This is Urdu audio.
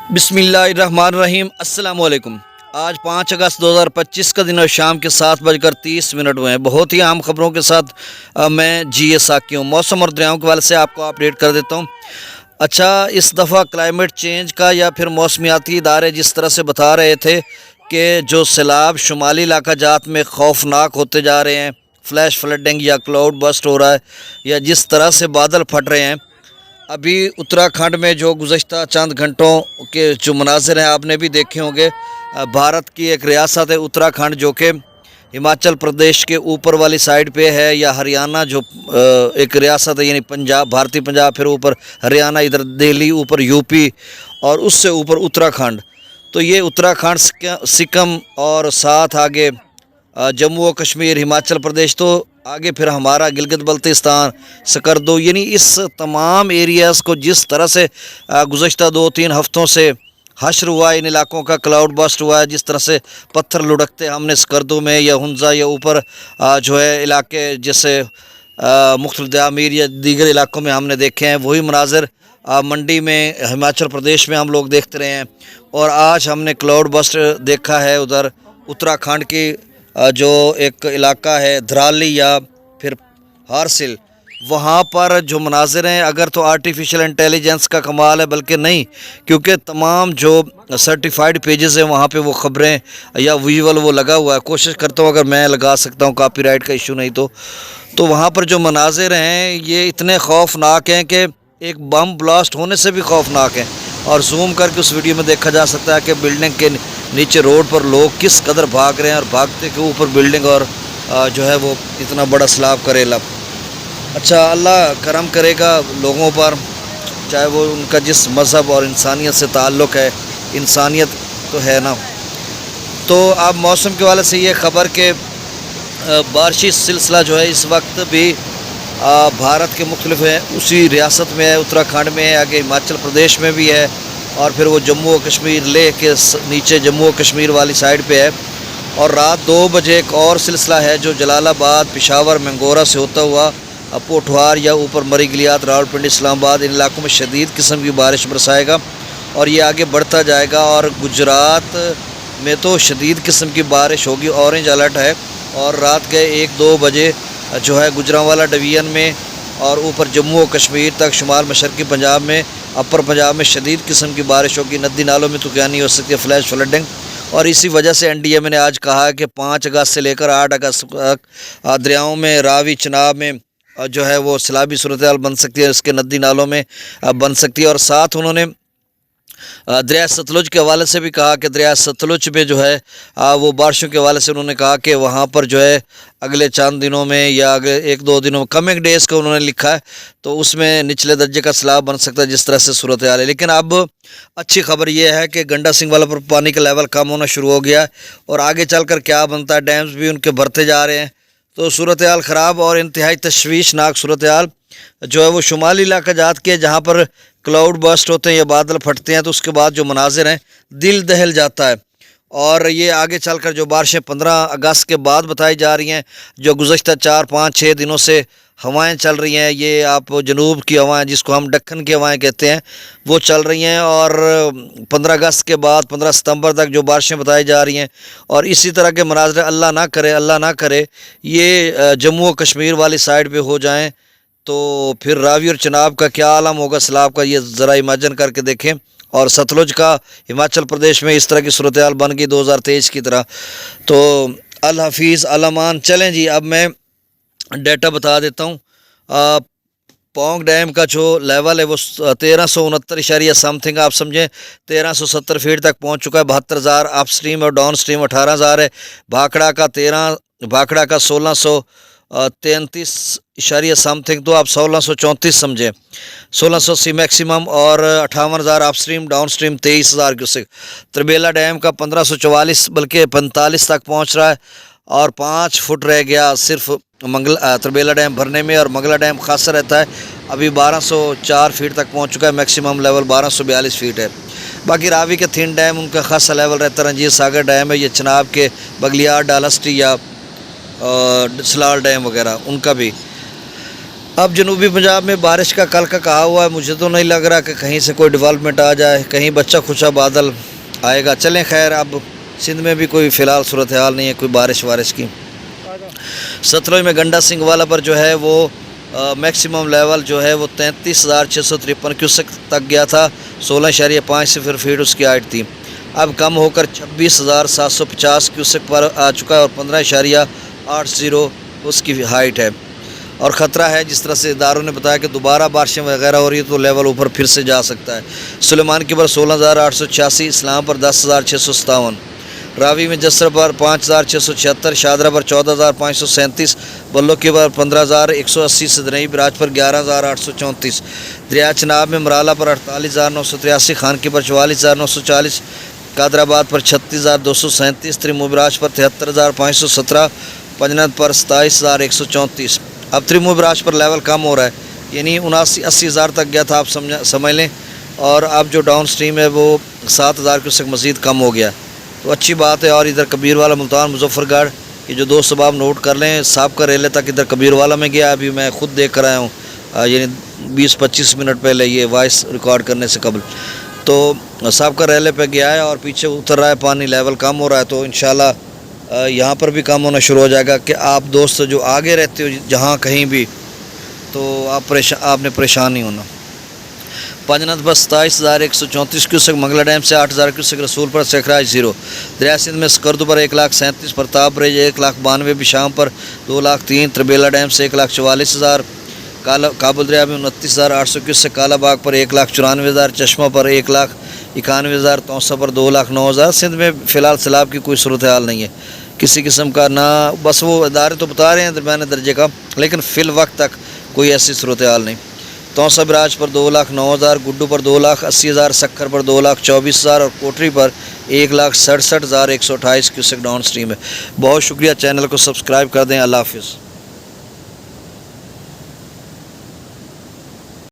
بسم اللہ الرحمن الرحیم۔ السلام علیکم۔ آج 5 اگست 2025 کا دن اور شام کے 7:30 ہوئے ہیں۔ بہت ہی اہم خبروں کے ساتھ میں جی ساکی ہوں۔ موسم اور دریاؤں کے حوالے سے آپ کو اپڈیٹ کر دیتا ہوں۔ اچھا، اس دفعہ کلائمیٹ چینج کا یا پھر موسمیاتی ادارے جس طرح سے بتا رہے تھے کہ جو سیلاب شمالی علاقہ جات میں خوفناک ہوتے جا رہے ہیں، فلیش فلڈنگ یا کلاؤڈ بسٹ ہو رہا ہے، یا جس طرح سے بادل پھٹ رہے ہیں، ابھی اتراکھنڈ میں جو گزشتہ چند گھنٹوں کے جو مناظر ہیں آپ نے بھی دیکھے ہوں گے۔ بھارت کی ایک ریاست ہے اتراکھنڈ، جو کہ ہماچل پردیش کے اوپر والی سائڈ پہ ہے، یا ہریانہ جو ایک ریاست ہے، یعنی پنجاب، بھارتی پنجاب، پھر اوپر ہریانہ، ادھر دہلی، اوپر یو پی، اور اس سے اوپر اتراکھنڈ۔ تو یہ اتراکھنڈ، سکم اور ساتھ آگے جموں و کشمیر، ہماچل پردیش، تو آگے پھر ہمارا گلگت بلتستان، سکردو، یعنی اس تمام ایریاز کو جس طرح سے گزشتہ 2-3 ہفتوں سے حشر ہوا ہے، ان علاقوں کا کلاؤڈ بسٹ ہوا ہے، جس طرح سے پتھر لڑکتے ہم نے سکردو میں یا ہنزا یا اوپر جو ہے علاقے جیسے مختلف تعمیر یا دیگر علاقوں میں ہم نے دیکھے ہیں، وہی مناظر منڈی میں ہماچل پردیش میں ہم لوگ دیکھتے رہے ہیں۔ اور آج ہم نے کلاؤڈ بسٹ دیکھا ہے ادھر اتراکھنڈ کی جو ایک علاقہ ہے دھرالی یا پھر ہارسل، وہاں پر جو مناظر ہیں، اگر تو آرٹیفیشل انٹیلیجنس کا کمال ہے، بلکہ نہیں، کیونکہ تمام جو سرٹیفائیڈ پیجز ہیں وہاں پہ وہ خبریں یا ویژول وہ لگا ہوا ہے۔ کوشش کرتا ہوں اگر میں لگا سکتا ہوں، کاپی رائٹ کا ایشو نہیں تو وہاں پر جو مناظر ہیں یہ اتنے خوفناک ہیں کہ ایک بم بلاسٹ ہونے سے بھی خوفناک ہیں۔ اور زوم کر کے اس ویڈیو میں دیکھا جا سکتا ہے کہ بلڈنگ کے نیچے روڈ پر لوگ کس قدر بھاگ رہے ہیں، اور بھاگتے کے اوپر بلڈنگ، اور جو ہے وہ اتنا بڑا سیلاب کرے لب۔ اچھا، اللہ کرم کرے گا لوگوں پر، چاہے وہ ان کا جس مذہب اور انسانیت سے تعلق ہے، انسانیت تو ہے نا۔ تو اب موسم کے حوالے سے یہ خبر کہ بارشی سلسلہ جو ہے اس وقت بھی بھارت کے مختلف ہیں، اسی ریاست میں ہے، اتراکھنڈ میں ہے، آگے ہماچل پردیش میں بھی ہے، اور پھر وہ جموں و کشمیر لے کے نیچے جموں و کشمیر والی سائڈ پہ ہے۔ اور رات 2 بجے ایک اور سلسلہ ہے جو جلال آباد، پشاور، منگورا سے ہوتا ہوا پوٹھوار یا اوپر مری گلیات، راولپنڈی، اسلام آباد، ان علاقوں میں شدید قسم کی بارش برسائے گا، اور یہ آگے بڑھتا جائے گا، اور گجرات میں تو شدید قسم کی بارش ہوگی، اورنج الرٹ ہے۔ اور رات کے 1-2 بجے جو ہے گجرانوالا ڈویژن میں اور اوپر جموں و کشمیر تک، شمال مشرقی پنجاب میں، اپر پنجاب میں شدید قسم کی بارش ہوگی، ندی نالوں میں طوفانی ہو سکتی ہے، فلیش فلڈنگ۔ اور اسی وجہ سے این ڈی ایم نے آج کہا کہ 5 اگست سے لے کر 8 اگست تک دریاؤں میں، راوی، چناب میں جو ہے وہ سیلابی صورتحال بن سکتی ہے، اس کے ندی نالوں میں بن سکتی ہے۔ اور ساتھ انہوں نے دریا ستلج کے حوالے سے بھی کہا کہ دریا ستلج میں جو ہے وہ بارشوں کے حوالے سے انہوں نے کہا کہ وہاں پر جو ہے اگلے چند دنوں میں یا اگلے 1-2 دنوں میں، کمنگ ڈیز کا انہوں نے لکھا ہے، تو اس میں نچلے درجے کا سیلاب بن سکتا ہے جس طرح سے صورتحال ہے۔ لیکن اب اچھی خبر یہ ہے کہ گنڈا سنگھ والا پر پانی کا لیول کم ہونا شروع ہو گیا ہے، اور آگے چل کر کیا بنتا ہے، ڈیمز بھی ان کے بھرتے جا رہے ہیں، تو صورتحال خراب اور انتہائی تشویشناک صورتحال جو ہے وہ شمالی علاقہ جات کے، جہاں پر کلاؤڈ بسٹ ہوتے ہیں یا بادل پھٹتے ہیں، تو اس کے بعد جو مناظر ہیں دل دہل جاتا ہے۔ اور یہ آگے چل کر جو بارشیں 15 اگست کے بعد بتائی جا رہی ہیں، جو گزشتہ 4-5-6 دنوں سے ہوائیں چل رہی ہیں، یہ آپ جنوب کی ہوائیں جس کو ہم دکن کی ہوائیں کہتے ہیں وہ چل رہی ہیں، اور 15 اگست کے بعد 15 ستمبر تک جو بارشیں بتائی جا رہی ہیں، اور اسی طرح کے مناظر اللہ نہ کرے یہ جموں و کشمیر والی سائڈ پہ ہو جائیں، تو پھر راوی اور چناب کا کیا عالم ہوگا سیلاب کا، یہ ذرا امیجن کر کے دیکھیں۔ اور ستلج کا ہماچل پردیش میں اس طرح کی صورتحال بن گئی 2023 کی طرح۔ تو الحفیظ علامان۔ چلیں جی، اب میں ڈیٹا بتا دیتا ہوں۔ پونگ ڈیم کا جو لیول ہے وہ 1369 سم تھنگ آپ سمجھیں 1370 فیٹ تک پہنچ چکا ہے، 72,000 اپ اسٹریم اور ڈاؤن اسٹریم 18,000 ہے۔ بھاکڑا کا 1633 سم تھنگ، تو آپ 1634 سمجھیں، 1680 میکسیمم، اور 58,000 upstream, downstream 23,000 cusec. Tarbela dam کا 1544 بلکہ 45 تک پہنچ رہا ہے، اور 5 فٹ رہ گیا صرف تربیلا ڈیم بھرنے میں، اور منگلا ڈیم خاصا رہتا ہے، ابھی 1204 فیٹ تک پہنچ چکا ہے، میکسیمم لیول 1242 فیٹ ہے۔ باقی راوی کے تھین ڈیم ان کا خاصا لیول رہتا ہے، رنجیت ساگر ڈیم ہے، یہ چناب کے بگلیار، ڈالسٹی یا سلال ڈیم وغیرہ ان کا بھی۔ اب جنوبی پنجاب میں بارش کا کل کا کہا ہوا ہے، مجھے تو نہیں لگ رہا کہ کہیں سے کوئی ڈیولپمنٹ آ جائے، کہیں بچہ کھچا بادل آئے گا۔ چلیں خیر، اب سندھ میں بھی کوئی فی الحال صورتحال نہیں ہے کوئی بارش کی۔ ستلج میں گنڈا سنگھ والا پر جو ہے وہ میکسیمم لیول جو ہے وہ 33,653 کیوسک تک گیا تھا، 16.5 فیٹ اس کی ہائٹ تھی۔ اب کم ہو کر 26,750 کیوسک پر آ چکا ہے اور 15.80 اس کی ہائٹ ہے، اور خطرہ ہے جس طرح سے اداروں نے بتایا کہ دوبارہ بارشیں وغیرہ ہو رہی ہے تو لیول اوپر پھر سے جا سکتا ہے۔ سلیمان کی پر 16,886، اسلام پر 10,657، راوی میں جسر پر 5,676، شادرہ پر 14,537، بلو کی پر 15,180، سدنئی براج پر 11,834، دریا چناب میں مرالہ پر 48,983، خان کی پر 44,940، قادر آباد پر 36,237، تریمو براج پر 73,517، پنجنت پر 27,134۔ اب تریمو براج پر لیول کم ہو رہا ہے، یعنی 79-80,000 تک گیا تھا، آپ سمجھ لیں، اور اب جو ڈاؤن سٹریم ہے وہ 7,000 کیوسک مزید کم ہو گیا، تو اچھی بات ہے۔ اور ادھر کبیر والا، ملتان، مظفر گڑھ، یہ جو دو سباب نوٹ کر لیں، سابقہ ریلے تک ادھر کبیر والا میں گیا، ابھی میں خود دیکھ کر آیا ہوں، یعنی 20-25 منٹ پہلے یہ وائس ریکارڈ کرنے سے قبل، تو سابقہ ریلے پہ گیا ہے اور پیچھے اتر رہا ہے پانی، لیول کم ہو رہا ہے، تو انشاءاللہ یہاں پر بھی کام ہونا شروع ہو جائے گا کہ آپ دوست جو آگے رہتے ہو جہاں کہیں بھی، تو آپ نے پریشان نہیں ہونا۔ پنجنت پر 27,134 کیوسک، منگلہ ڈیم سے 8,000 کیوسک، رسول پر سکھراج 0، دریا سندھ میں سکردو پر 1,37، پرتاپ بریج 1,92، بشام پر 2,03، تربیلا ڈیم سے 1,44,000، کابل دریا میں 29,800 کیوسک، کالا باغ پر 1,94,000، چشمہ پر 1,91,000، توسا پر 2,09,000۔ سندھ میں فی الحال سیلاب کی کوئی صورتحال نہیں ہے کسی قسم کا، نہ بس وہ ادارے تو بتا رہے ہیں درمیانے درجے کا، لیکن فی الوقت تک کوئی ایسی صورتحال نہیں۔ توسا براج پر 2,09,000، گڈو پر 2,80,000، سکھر پر 2,24,000 اور کوٹری پر 1,67,128 کیوسک ڈاؤن سٹریم ہے۔ بہت شکریہ، چینل کو سبسکرائب کر دیں۔ اللہ حافظ۔